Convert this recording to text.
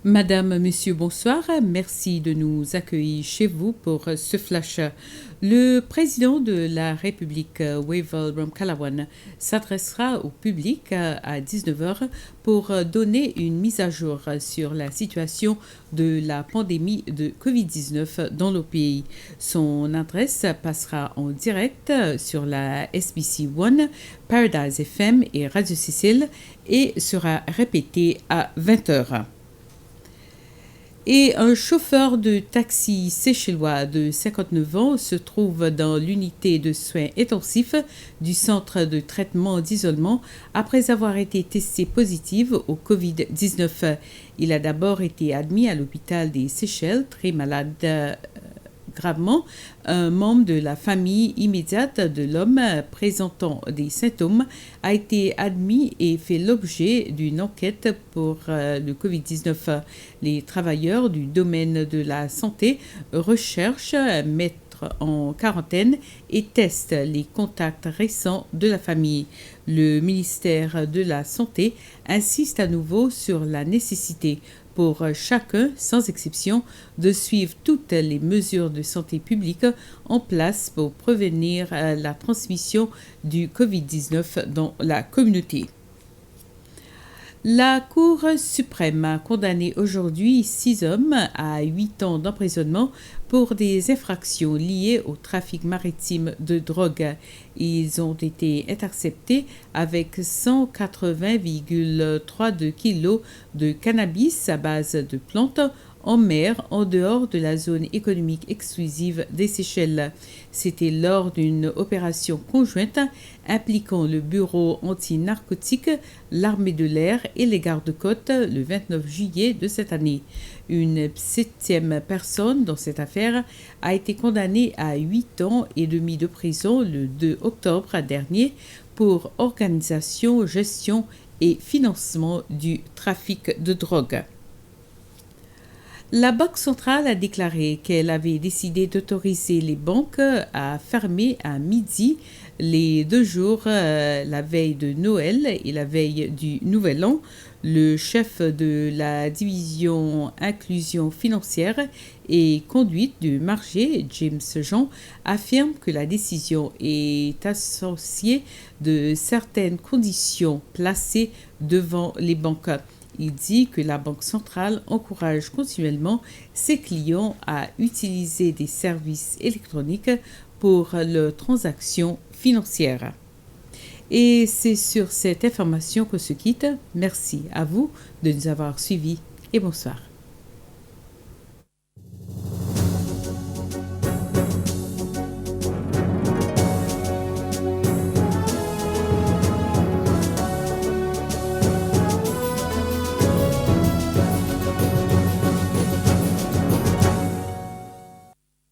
Madame, Monsieur, bonsoir. Merci de nous accueillir chez vous pour ce flash. Le président de la République, Wavel Ramkalawan, s'adressera au public à 19 heures pour donner une mise à jour sur la situation de la pandémie de COVID-19 dans le pays. Son adresse passera en direct sur la SBC One, Paradise FM et Radio Sicile et sera répétée à 20 heures. Et un chauffeur de taxi séchellois de 59 ans se trouve dans l'unité de soins intensifs du centre de traitement d'isolement après avoir été testé positif au COVID-19. Il a d'abord été admis à l'hôpital des Seychelles, très malade gravement. Un membre de la famille immédiate de l'homme présentant des symptômes a été admis et fait l'objet d'une enquête pour le COVID-19. Les travailleurs du domaine de la santé recherchent, mettre en quarantaine et testent les contacts récents de la famille. Le ministère de la Santé insiste à nouveau sur la nécessité pour chacun, sans exception, de suivre toutes les mesures de santé publique en place pour prévenir la transmission du COVID-19 dans la communauté. La Cour suprême a condamné aujourd'hui 6 hommes à 8 ans d'emprisonnement pour des infractions liées au trafic maritime de drogue. Ils ont été interceptés avec 180,32 kg de cannabis à base de plantes en mer en dehors de la zone économique exclusive des Seychelles. C'était lors d'une opération conjointe impliquant le bureau anti-narcotique, l'armée de l'air et les gardes-côtes le 29 juillet de cette année. Une 7e personne dans cette affaire a été condamnée à 8 ans et demi de prison le 2 octobre dernier pour organisation, gestion et financement du trafic de drogue. La Banque centrale a déclaré qu'elle avait décidé d'autoriser les banques à fermer à midi les 2 jours, la veille de Noël et la veille du Nouvel An. Le chef de la division inclusion financière et conduite du marché, James Jean, affirme que la décision est associée de certaines conditions placées devant les banques. Il dit que la Banque centrale encourage continuellement ses clients à utiliser des services électroniques pour leurs transactions financières. Et c'est sur cette information qu'on se quitte. Merci à vous de nous avoir suivis et bonsoir.